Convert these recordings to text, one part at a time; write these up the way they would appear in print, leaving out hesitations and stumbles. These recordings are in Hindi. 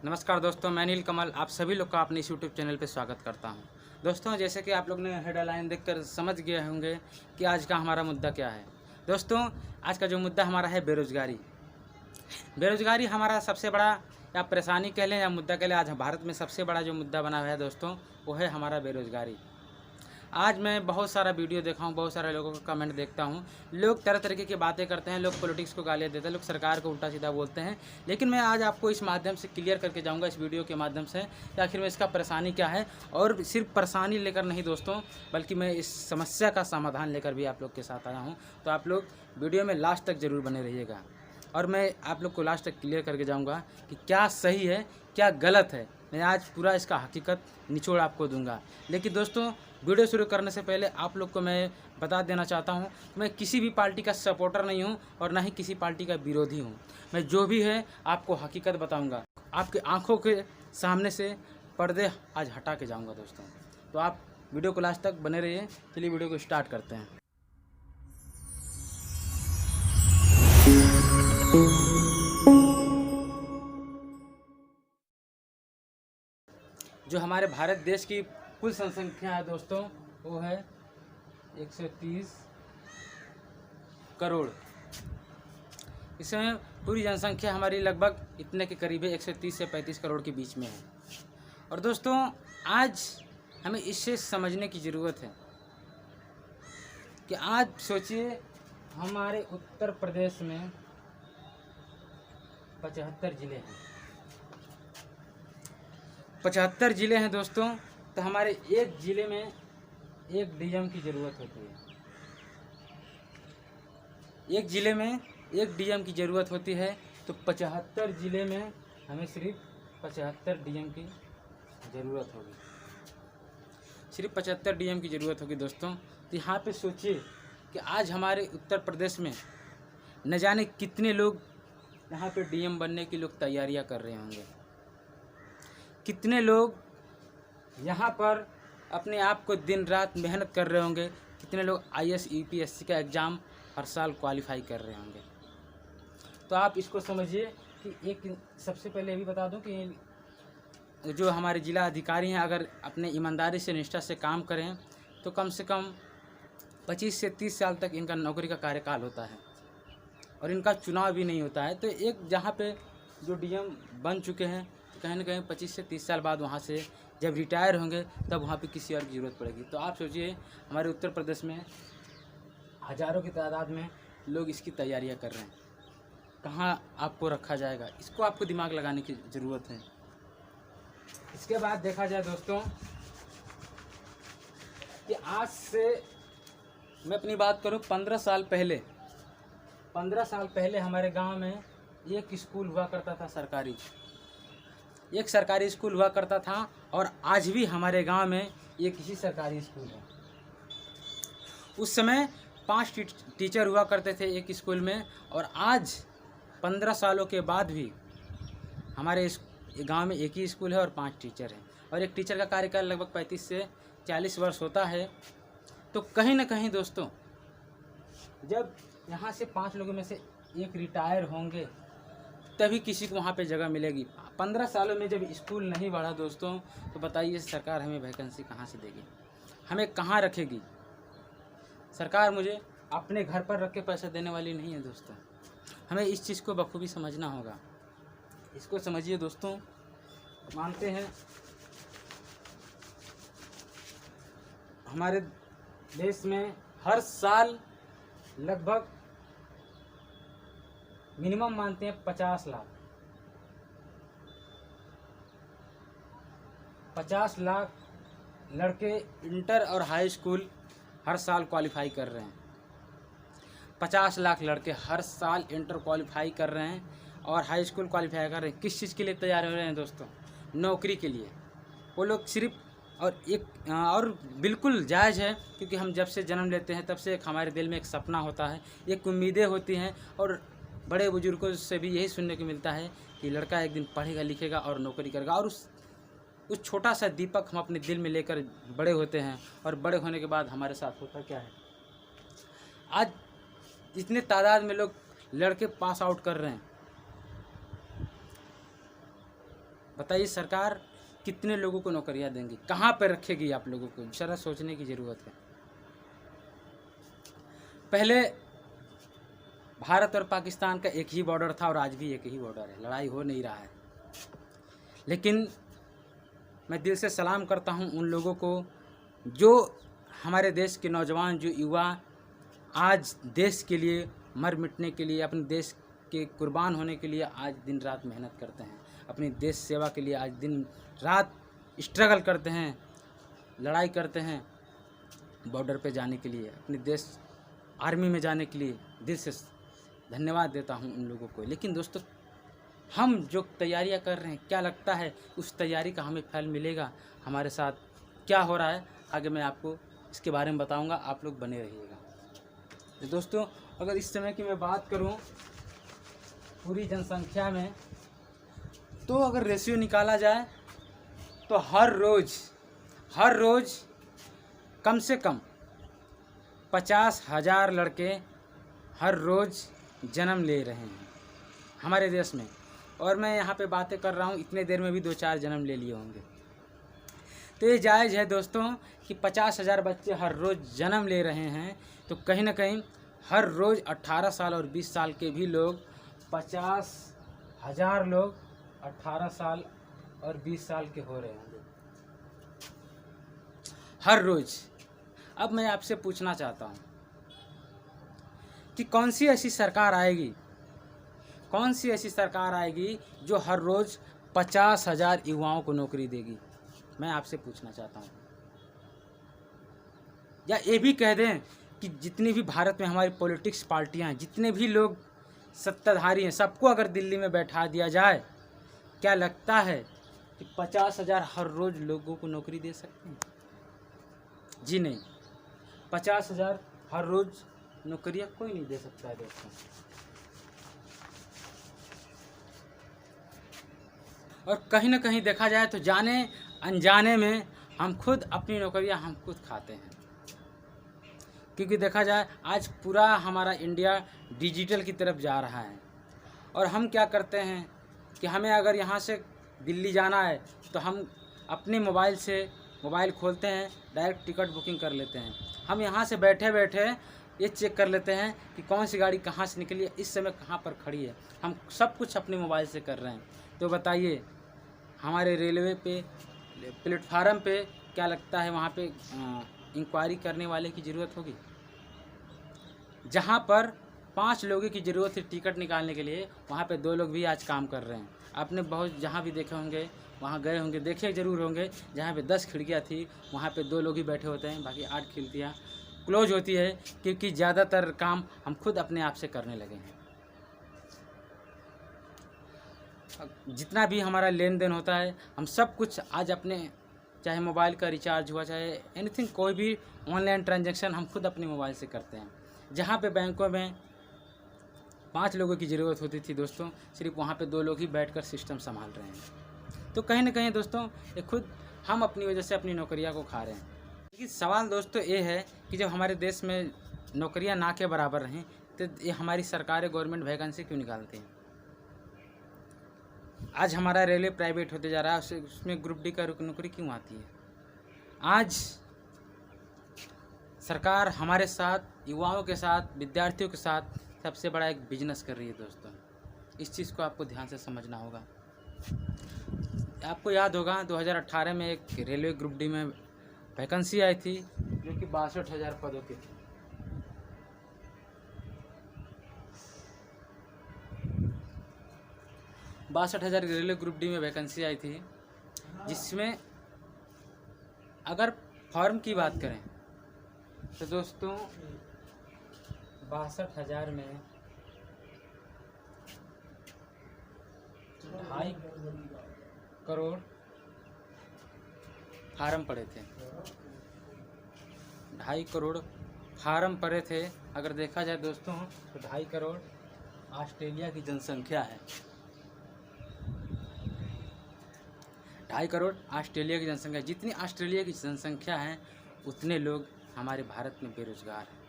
नमस्कार दोस्तों, मैं नील कमल आप सभी लोग का अपने इस यूट्यूब चैनल पे स्वागत करता हूं। दोस्तों, जैसे कि आप लोग ने हेडलाइन देखकर समझ गए होंगे कि आज का हमारा मुद्दा क्या है। दोस्तों, आज का जो मुद्दा हमारा है बेरोज़गारी। बेरोज़गारी हमारा सबसे बड़ा या परेशानी कह लें या मुद्दा कह लें, आज भारत में सबसे बड़ा जो मुद्दा बना हुआ है दोस्तों, वो है हमारा बेरोज़गारी। आज मैं बहुत सारा वीडियो देखा हूँ, बहुत सारे लोगों का कमेंट देखता हूँ। लोग तरह तरीके की बातें करते हैं, लोग पॉलिटिक्स को गालियाँ देते हैं, लोग सरकार को उल्टा सीधा बोलते हैं। लेकिन मैं आज आपको इस माध्यम से क्लियर करके जाऊँगा, इस वीडियो के माध्यम से, कि आखिर में इसका परेशानी क्या है। और सिर्फ परेशानी लेकर नहीं दोस्तों, बल्कि मैं इस समस्या का समाधान लेकर भी आप लोग के साथ आया हूँ। तो आप लोग वीडियो में लास्ट तक ज़रूर बने रहिएगा और मैं आप लोग को लास्ट तक क्लियर करके जाऊँगा कि क्या सही है, क्या गलत है। मैं आज पूरा इसका हकीकत निचोड़ आपको दूंगा। लेकिन दोस्तों, वीडियो शुरू करने से पहले आप लोग को मैं बता देना चाहता हूं कि मैं किसी भी पार्टी का सपोर्टर नहीं हूं और ना ही किसी पार्टी का विरोधी हूं। मैं जो भी है आपको हकीकत बताऊंगा, आपके आंखों के सामने से पर्दे आज हटा के जाऊंगा दोस्तों। तो आप वीडियो को लास्ट तक बने रहिए। चलिए वीडियो को स्टार्ट करते हैं। जो हमारे भारत देश की कुल जनसंख्या है दोस्तों, वो है 130 करोड़। इसमें पूरी जनसंख्या हमारी लगभग इतने के करीब है, 130 से 35 करोड़ के बीच में है। और दोस्तों, आज हमें इससे समझने की ज़रूरत है कि आज सोचिए हमारे उत्तर प्रदेश में 75 ज़िले हैं। 75 ज़िले हैं दोस्तों। तो हमारे एक ज़िले में एक डीएम की ज़रूरत होती है। एक ज़िले में एक डीएम की ज़रूरत होती है। तो 75 ज़िले में हमें सिर्फ 75 डीएम की ज़रूरत होगी। सिर्फ 75 डीएम की ज़रूरत होगी दोस्तों। तो यहाँ पे सोचिए कि आज हमारे उत्तर प्रदेश में न जाने कितने लोग यहाँ पे डीएम बनने की लोग तैयारियाँ कर रहे होंगे। कितने लोग यहाँ पर अपने आप को दिन रात मेहनत कर रहे होंगे। कितने लोग आईएएस यूपीएससी का एग्ज़ाम हर साल क्वालिफाई कर रहे होंगे। तो आप इसको समझिए कि एक सबसे पहले ये भी बता दूं कि जो हमारे ज़िला अधिकारी हैं, अगर अपने ईमानदारी से निष्ठा से काम करें तो कम से कम 25 से 30 साल तक इनका नौकरी का कार्यकाल होता है और इनका चुनाव भी नहीं होता है। तो एक जहाँ पे जो डीएम बन चुके हैं, कहीं ना कहीं 25 से 30 साल बाद वहाँ से जब रिटायर होंगे तब वहाँ पे किसी और की ज़रूरत पड़ेगी। तो आप सोचिए हमारे उत्तर प्रदेश में हज़ारों की तादाद में लोग इसकी तैयारियाँ कर रहे हैं। कहाँ आपको रखा जाएगा, इसको आपको दिमाग लगाने की ज़रूरत है। इसके बाद देखा जाए दोस्तों कि आज से मैं अपनी बात करूं 15 साल पहले हमारे गांव में एक स्कूल हुआ करता था सरकारी। एक सरकारी स्कूल हुआ करता था और आज भी हमारे गांव में एक ही सरकारी स्कूल है। उस समय 5 टीचर हुआ करते थे एक स्कूल में, और आज 15 सालों के बाद भी हमारे इस गांव में एक ही स्कूल है और 5 टीचर हैं। और एक टीचर का कार्यकाल लगभग 35 से 40 वर्ष होता है। तो कहीं ना कहीं दोस्तों, जब यहाँ से 5 लोगों में से एक रिटायर होंगे तभी किसी को वहाँ पे जगह मिलेगी। 15 सालों में जब स्कूल नहीं बढ़ा दोस्तों, तो बताइए सरकार हमें वैकेंसी कहाँ से देगी, हमें कहाँ रखेगी। सरकार मुझे अपने घर पर रख के पैसा देने वाली नहीं है दोस्तों। हमें इस चीज़ को बखूबी समझना होगा। इसको समझिए दोस्तों। मानते हैं हमारे देश में हर साल लगभग मिनिमम मानते हैं 50 लाख लड़के इंटर और हाई स्कूल हर साल क्वालिफाई कर रहे हैं। 50 लाख लड़के हर साल इंटर क्वालिफाई कर रहे हैं और हाई स्कूल क्वालिफाई कर रहे हैं। किस चीज़ के लिए तैयार हो रहे हैं दोस्तों? नौकरी के लिए। वो लोग सिर्फ और बिल्कुल जायज़ है, क्योंकि हम जब से जन्म लेते हैं तब से एक हमारे दिल में एक सपना होता है, एक उम्मीदें होती हैं। और बड़े बुजुर्गों से भी यही सुनने को मिलता है कि लड़का एक दिन पढ़ेगा लिखेगा और नौकरी करेगा। और उस छोटा सा दीपक हम अपने दिल में लेकर बड़े होते हैं। और बड़े होने के बाद हमारे साथ होता क्या है, आज इतने तादाद में लोग लड़के पास आउट कर रहे हैं। बताइए सरकार कितने लोगों को नौकरियां देंगी, कहाँ पर रखेगी आप लोगों को, जरा सोचने की ज़रूरत है। पहले भारत और पाकिस्तान का एक ही बॉर्डर था और आज भी एक ही बॉर्डर है, लड़ाई हो नहीं रहा है। लेकिन मैं दिल से सलाम करता हूं उन लोगों को जो हमारे देश के नौजवान, जो युवा आज देश के लिए मर मिटने के लिए, अपने देश के कुर्बान होने के लिए आज दिन रात मेहनत करते हैं, अपनी देश सेवा के लिए आज दिन रात स्ट्रगल करते हैं, लड़ाई करते हैं बॉर्डर पे जाने के लिए, अपने देश आर्मी में जाने के लिए। दिल से धन्यवाद देता हूं उन लोगों को। लेकिन दोस्तों, हम जो तैयारियां कर रहे हैं, क्या लगता है उस तैयारी का हमें फल मिलेगा? हमारे साथ क्या हो रहा है आगे मैं आपको इसके बारे में बताऊंगा, आप लोग बने रहिएगा। तो दोस्तों, अगर इस समय की मैं बात करूं पूरी जनसंख्या में, तो अगर रेशियो निकाला जाए तो हर रोज़ कम से कम 50,000 लड़के हर रोज़ जन्म ले रहे हैं हमारे देश में। और मैं यहाँ पे बातें कर रहा हूँ, इतने देर में भी 2-4 जन्म ले लिए होंगे। तो ये जायज़ है दोस्तों कि 50,000 बच्चे हर रोज़ जन्म ले रहे हैं, तो कहीं ना कहीं हर रोज़ 18 साल और 20 साल के भी लोग, 50,000 लोग 18 साल और 20 साल के हो रहे होंगे हर रोज़। अब मैं आपसे पूछना चाहता हूँ कि कौन सी ऐसी सरकार आएगी जो हर रोज़ 50,000 युवाओं को नौकरी देगी? मैं आपसे पूछना चाहता हूँ। या ये भी कह दें कि जितनी भी भारत में हमारी पॉलिटिक्स पार्टियां हैं, जितने भी लोग सत्ताधारी हैं, सबको अगर दिल्ली में बैठा दिया जाए, क्या लगता है कि 50,000 हर रोज़ लोगों को नौकरी दे सकते हैं? जी नहीं, 50,000 हर रोज़ नौकरियां कोई नहीं दे सकता है दोस्तों। और कहीं ना कहीं देखा जाए तो जाने अनजाने में हम खुद अपनी नौकरियां हम खुद खाते हैं। क्योंकि देखा जाए आज पूरा हमारा इंडिया डिजिटल की तरफ जा रहा है, और हम क्या करते हैं कि हमें अगर यहाँ से दिल्ली जाना है तो हम अपने मोबाइल खोलते हैं, डायरेक्ट टिकट बुकिंग कर लेते हैं। हम यहाँ से बैठे बैठे ये चेक कर लेते हैं कि कौन सी गाड़ी कहाँ से निकली है, इस समय कहाँ पर खड़ी है। हम सब कुछ अपने मोबाइल से कर रहे हैं। तो बताइए, हमारे रेलवे पे प्लेटफार्म पे क्या लगता है वहाँ पे इंक्वायरी करने वाले की ज़रूरत होगी? जहाँ पर 5 लोगों की ज़रूरत है टिकट निकालने के लिए, वहाँ पे 2 लोग भी आज काम कर रहे हैं। आपने बहुत जहाँ भी देखे होंगे, वहाँ गए होंगे, देखे ज़रूर होंगे, जहाँ पे 10 खिड़कियाँ थी वहाँ पे 2 लोग ही बैठे होते हैं, बाकी 8 खिड़कियाँ क्लोज होती है, क्योंकि ज़्यादातर काम हम खुद अपने आप से करने लगे हैं। जितना भी हमारा लेन देन होता है, हम सब कुछ आज अपने, चाहे मोबाइल का रिचार्ज हुआ, चाहे एनीथिंग, कोई भी ऑनलाइन ट्रांजैक्शन हम खुद अपने मोबाइल से करते हैं। जहाँ पे बैंकों में 5 लोगों की ज़रूरत होती थी दोस्तों, सिर्फ वहाँ पे 2 लोग ही बैठकर सिस्टम संभाल रहे हैं। तो कहीं ना कहीं दोस्तों, ये खुद हम अपनी वजह से अपनी नौकरियाँ को खा रहे हैं। लेकिन सवाल दोस्तों ये है कि जब हमारे देश में नौकरियाँ ना के बराबर रहें, तो ये हमारी सरकारें, गवर्नमेंट वैकेंसी क्यों निकालती हैं? आज हमारा रेलवे प्राइवेट होते जा रहा है, उसमें ग्रुप डी का नौकरी क्यों आती है? आज सरकार हमारे साथ, युवाओं के साथ, विद्यार्थियों के साथ सबसे बड़ा एक बिजनेस कर रही है दोस्तों। इस चीज़ को आपको ध्यान से समझना होगा। आपको याद होगा 2018 में एक रेलवे ग्रुप डी में वैकेंसी आई थी, जो कि 62,000 पदों की थी। ₹62,000 रेलवे ग्रुप डी में वैकेंसी आई थी, जिसमें अगर फॉर्म की बात करें तो दोस्तों 62,000 में 2.5 करोड़ फार्म पड़े थे। 2.5 करोड़ फार्म पड़े थे। अगर देखा जाए दोस्तों तो 2.5 करोड़ ऑस्ट्रेलिया की जनसंख्या है। 2.5 करोड़ ऑस्ट्रेलिया की जनसंख्या। जितनी ऑस्ट्रेलिया की जनसंख्या है, उतने लोग हमारे भारत में बेरोजगार हैं।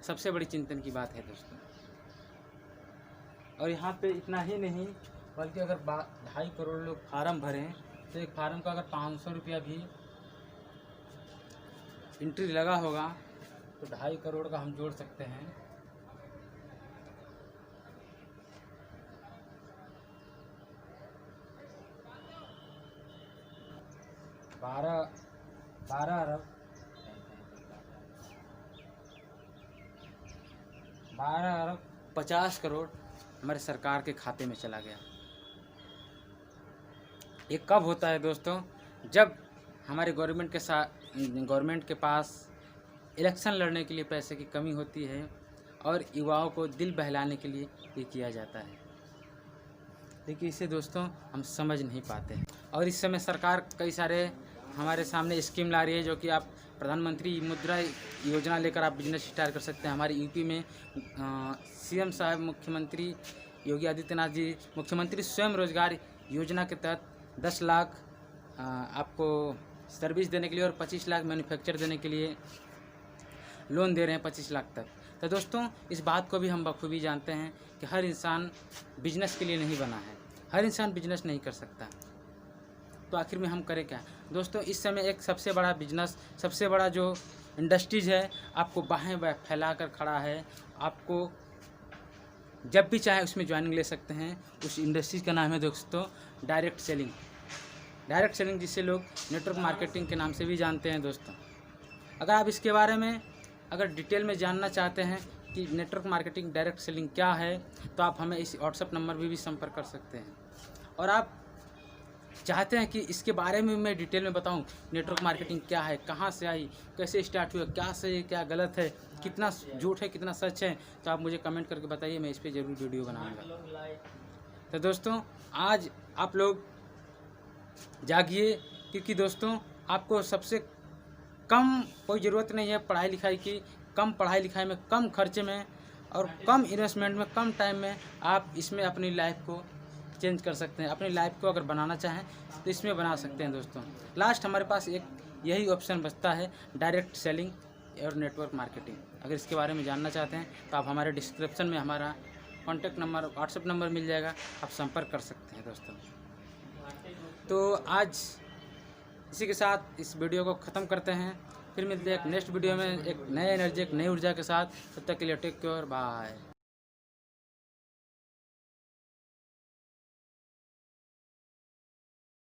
सबसे बड़ी चिंतन की बात है दोस्तों। और यहाँ पे इतना ही नहीं, बल्कि अगर 2.5 करोड़ लोग फार्म भरें तो एक फार्म का अगर 500 रुपया भी एंट्री लगा होगा तो 2.5 करोड़ का हम जोड़ सकते हैं। बारह अरब 50 करोड़ हमारे सरकार के खाते में चला गया। ये कब होता है दोस्तों? जब हमारे गवर्नमेंट के पास इलेक्शन लड़ने के लिए पैसे की कमी होती है और युवाओं को दिल बहलाने के लिए ये किया जाता है। लेकिन इसे दोस्तों हम समझ नहीं पाते। और इस समय सरकार कई सारे हमारे सामने स्कीम ला रही है, जो कि आप प्रधानमंत्री मुद्रा योजना लेकर आप बिजनेस स्टार्ट कर सकते हैं। हमारे यूपी में सीएम साहब, मुख्यमंत्री योगी आदित्यनाथ जी मुख्यमंत्री स्वयं रोजगार योजना के तहत 10 लाख आपको सर्विस देने के लिए और 25 लाख मैन्युफैक्चर देने के लिए लोन दे रहे हैं 25 लाख तक। तो दोस्तों इस बात को भी हम बखूबी जानते हैं कि हर इंसान बिजनेस के लिए नहीं बना है, हर इंसान बिजनेस नहीं कर सकता। तो आखिर में हम करें क्या दोस्तों? इस समय एक सबसे बड़ा बिजनेस, सबसे बड़ा जो इंडस्ट्रीज़ है, आपको बाहें फैला कर खड़ा है। आपको जब भी चाहे उसमें ज्वाइनिंग ले सकते हैं। उस इंडस्ट्रीज़ का नाम है दोस्तों डायरेक्ट सेलिंग। डायरेक्ट सेलिंग जिसे लोग नेटवर्क मार्केटिंग के नाम से भी जानते हैं दोस्तों। अगर आप इसके बारे में अगर डिटेल में जानना चाहते हैं कि नेटवर्क मार्केटिंग डायरेक्ट सेलिंग क्या है, तो आप हमें इस व्हाट्सएप नंबर पर भी संपर्क कर सकते हैं। और आप चाहते हैं कि इसके बारे में मैं डिटेल में बताऊं, नेटवर्क मार्केटिंग क्या है, कहां से आई, कैसे स्टार्ट हुआ, क्या सही है, क्या गलत है, कितना झूठ है, कितना सच है, तो आप मुझे कमेंट करके बताइए, मैं इस पर ज़रूर वीडियो बनाऊंगा। तो दोस्तों आज आप लोग जागिए, क्योंकि दोस्तों आपको सबसे कम कोई ज़रूरत नहीं है पढ़ाई लिखाई की। कम पढ़ाई लिखाई में, कम खर्चे में और कम इन्वेस्टमेंट में, कम टाइम में आप इसमें अपनी लाइफ को चेंज कर सकते हैं। अपनी लाइफ को अगर बनाना चाहें तो इसमें बना सकते हैं दोस्तों। लास्ट हमारे पास एक यही ऑप्शन बचता है, डायरेक्ट सेलिंग और नेटवर्क मार्केटिंग। अगर इसके बारे में जानना चाहते हैं तो आप हमारे डिस्क्रिप्शन में हमारा कॉन्टैक्ट नंबर, व्हाट्सएप नंबर मिल जाएगा, आप संपर्क कर सकते हैं दोस्तों। तो आज इसी के साथ इस वीडियो को ख़त्म करते हैं। फिर मिलते हैं एक नेक्स्ट वीडियो में एक नए एनर्जी, एक नई ऊर्जा के साथ। तब तक के लिए टेक केयर, बाय।